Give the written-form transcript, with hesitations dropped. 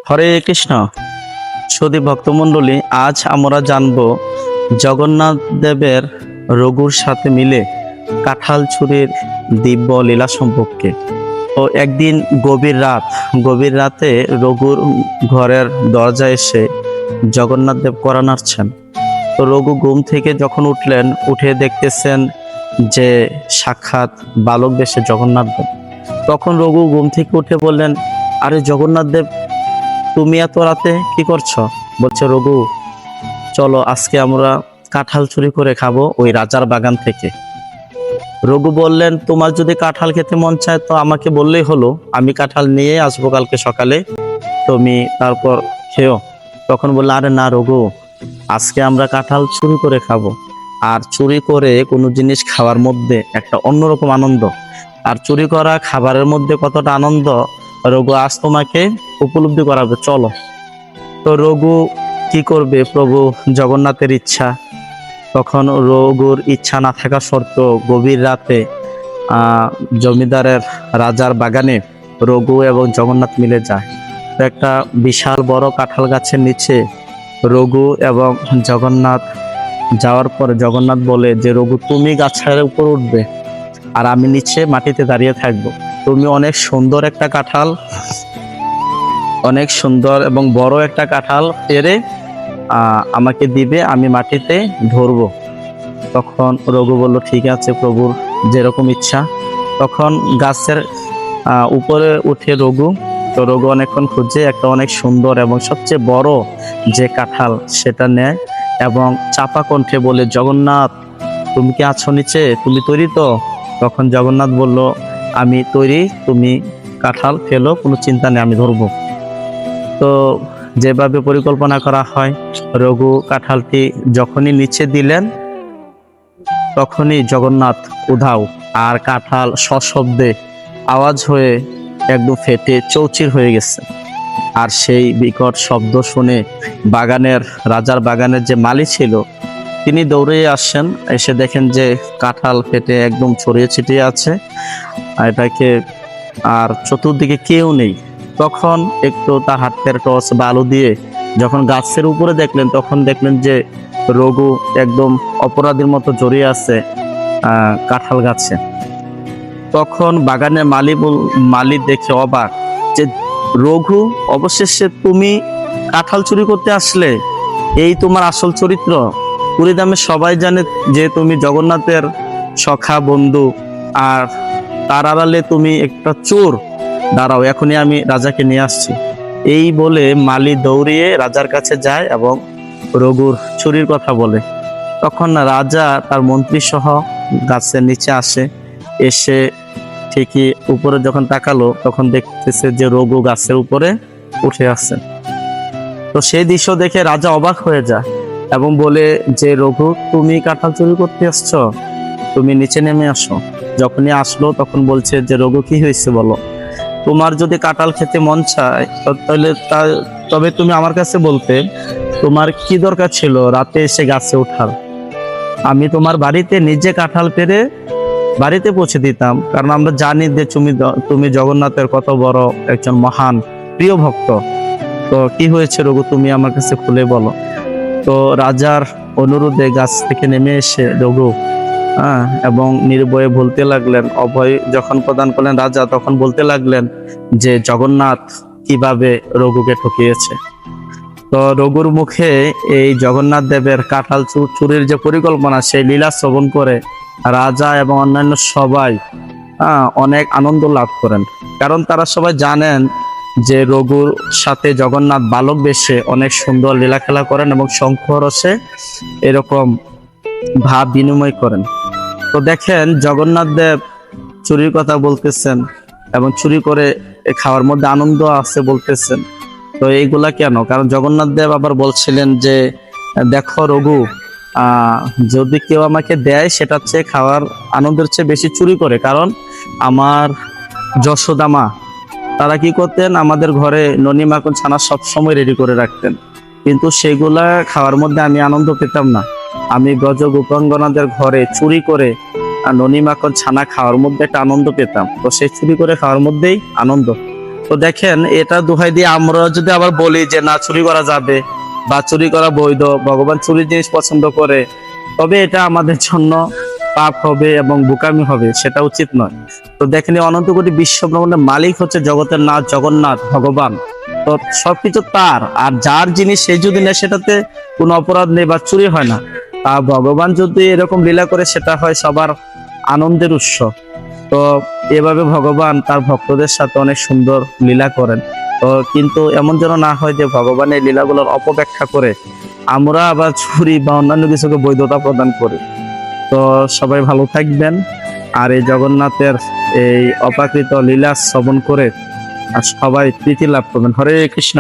হরে কৃষ্ণ। সুধী ভক্তমণ্ডলী, আজ আমরা জানব জগন্নাথ দেবের রঘুর সাথে মিলে কাঁঠাল ছুরির দিব্য লীলা সম্পর্কে। তো একদিন গভীর রাতে রঘুর ঘরের দরজায় এসে জগন্নাথ দেব কড়া নাড়ছেন। তো রঘু ঘুম থেকে যখন উঠলেন, উঠে দেখতেছেন যে সাক্ষাৎ বালক বেশে জগন্নাথ দেব। তখন রঘু ঘুম থেকে উঠে বললেন, আরে জগন্নাথ দেব, তুমি এত রাতে কি করছো? বলছে, রঘু চলো আজকে আমরা কাঁঠাল চুরি করে খাবো ওই রাজার বাগান থেকে। রঘু বললেন, তোমার যদি কাঁঠাল খেতে মন চায় তো আমাকে বললেই হলো, আমি কাঁঠাল নিয়ে আসবো কালকে সকালে, তুমি তারপর খেও। তখন বললো, আরে না রঘু, আজকে আমরা কাঁঠাল চুরি করে খাবো। আর চুরি করে কোনো জিনিস খাওয়ার মধ্যে একটা অন্যরকম আনন্দ, আর চুরি করা খাবারের মধ্যে কতটা আনন্দ রঘু আজ তোমাকে উপলব্ধি করাবে, চলো। তো রঘু কি করবে? প্রভু জগন্নাথের ইচ্ছা। তখন রঘুর ইচ্ছা না থাকা সত্ত্বেও গভীর রাতে জমিদারের রাজার বাগানে রঘু এবং জগন্নাথ মিলে যায়। তো একটা বিশাল বড় কাঁঠাল গাছের নিচে রঘু এবং জগন্নাথ যাওয়ার পরে জগন্নাথ বলে যে, রঘু তুমি গাছের উপর উঠবে আর আমি নিচে মাটিতে দাঁড়িয়ে থাকবো। তুমি অনেক সুন্দর একটা কাঁঠাল, অনেক সুন্দর এবং বড় একটা কাঁঠাল পেরে আমাকে দিবে, আমি মাটিতে ধরবো। তখন রঘু বলল, ঠিক আছে প্রভুর যেরকম ইচ্ছা। তখন গাছের উপরে উঠে রঘু অনেকক্ষণ খুঁজে একটা অনেক সুন্দর এবং সবচেয়ে বড় যে কাঁঠাল সেটা নেয় এবং চাপা কণ্ঠে বলে, জগন্নাথ তুমি কি আছো নিচে? তুমি তৈরি তো? তখন জগন্নাথ বলল, আমি তৈরি, তুমি কাঁঠাল ফেলো, কোনো চিন্তা নেই, আমি ধরবো। তো যেভাবে পরিকল্পনা করা হয়, রঘু কাঁঠালটি যখনই নিচে দিলেন তখনই জগন্নাথ উধাও, আর কাঁঠাল সশব্দে আওয়াজ হয়ে একদম ফেটে চৌচির হয়ে গেছে। আর সেই বিকট শব্দ শুনে রাজার বাগানের যে মালি ছিল তিনি দৌড়ে আসেন, এসে দেখেন যে কাঁঠাল ফেটে একদম ছড়িয়ে ছিটিয়ে আছে এটাকে, আর চতুর্দিকে কেউ নেই। তখন একটু তার হাতের টর্চ বা আলো দিয়ে যখন গাছের উপরে দেখলেন, তখন দেখলেন যে রঘু একদম অপরাধীর মতো জড়িয়ে আছে কাঁঠাল গাছে। তখন বাগানের মালি দেখে অবাক যে, রঘু অবশেষে তুমি কাঁঠাল চুরি করতে আসলে, এই তোমার আসল চরিত্র। পুরীধামে সবাই জানে যে তুমি জগন্নাথের সখা বন্ধু, আর তার আড়ালে তুমি একটা চোর। দাঁড়াও, এখনই আমি রাজাকে নিয়ে আসছি। এই বলে মালি দৌড়িয়ে রাজার কাছে যায় এবং রঘুর চুরির কথা বলে। তখন রাজা তার মন্ত্রী সহ গাছের নিচে আসে, এসে ঠিকই উপরে যখন তাকালো তখন দেখতেছে যে রঘু গাছের উপরে উঠে আছে। তো সেই দৃশ্য দেখে রাজা অবাক হয়ে যায় এবং বলে যে, রঘু তুমি কাঁঠাল চুরি করতে আসছো, তুমি নিচে নেমে আসো। যখনই আসলো তখন বলছে যে, রঘু কি হয়েছে বলো? তোমার যদি কাঁঠাল খেতে মন চায় তবে তুমি আমার কাছে বলতে, তোমার কি দরকার ছিল রাতে এসে গাছে ওঠার? আমি তোমার বাড়িতে নিজে কাঁঠাল পেরে বাড়িতে পৌঁছে দিতাম, কারণ আমরা জানি যে তুমি জগন্নাথের কত বড় একজন মহান প্রিয় ভক্ত। তো কি হয়েছে রঘু, তুমি আমার কাছে খুলে বলো। তো রাজার অনুরোধে গাছ থেকে নেমে এসে রঘু এবং নির্ভয়ে বলতে লাগলেন, অভয় যখন প্রদান করলেন রাজা, তখন বলতে লাগলেন যে জগন্নাথ কিভাবে রঘুকে ঠকিয়েছে। তো রঘুর মুখে এই জগন্নাথ দেবের কাঁঠাল চুরির যে পরিকল্পনা সেই লীলা শ্রবণ করে রাজা এবং অন্যান্য সবাই অনেক আনন্দ লাভ করেন, কারণ তারা সবাই জানেন যে রঘুর সাথে জগন্নাথ বালক বেশে অনেক সুন্দর লীলা খেলা করেন এবং শঙ্খ রসে এরকম ভাব বিনিময় করেন। তো দেখেন জগন্নাথ দেব চুরির কথা বলতেছেন এবং চুরি করে খাওয়ার মধ্যে আনন্দ আছে বলতেছেন। তো এইগুলা কেন? কারণ জগন্নাথ দেব আবার বলছিলেন যে, দেখো রঘু, যদি কেউ আমাকে দেয় সেটার চেয়ে খাওয়ার আনন্দের চেয়ে বেশি চুরি করে। কারণ আমার যশোদা মা তারা কি করতেন, আমাদের ঘরে ননি মাখন ছানা সবসময় রেডি করে রাখতেন, কিন্তু সেগুলা খাওয়ার মধ্যে আমি আনন্দ পেতাম না। আমি গজ গোপাঙ্গনাদের ঘরে চুরি করে ননি মাখন ছানা খাওয়ার মধ্যে একটা আনন্দ পেতাম। তো সেই চুরি করে খাওয়ার মধ্যেই আনন্দ। তো তো দেখেন, এটা দোহাই দিয়ে আমরা যদি আবার বলি যে না চুরি করা যাবে বা চুরি করা বৈধ, ভগবান চুরি জিনিস পছন্দ করে, তবে এটা আমাদের জন্য পাপ হবে এবং বোকামি হবে, সেটা উচিত নয়। তো দেখেন, এই অনন্ত কোটি বিশ্ব ব্রহ্মাণ্ডের মালিক হচ্ছে জগতের নাথ জগন্নাথ ভগবান। তো সবকিছু তার, আর যার জিনিস সে যদি নেয় সেটাতে কোনো অপরাধ নেই বা চুরি হয় না। ভগবান যদি এরকম লীলা করে, সেটা হয় সবার আনন্দের উৎস। তো এভাবে ভগবান তার ভক্তদের সাথে অনেক সুন্দর লীলা করেন। তো কিন্তু এমন যেন না হয় যে ভগবানের লীলাগুলোর অপব্যাখ্যা করে আমরা আবার চুরি বা অন্যান্য কিছুকে বৈধতা প্রদান করি। তো সবাই ভালো থাকবেন, আর এই জগন্নাথের এই অপ্রাকৃত লীলা শ্রবণ করে আর সবাই প্রীতি লাভ করবেন। হরে কৃষ্ণ।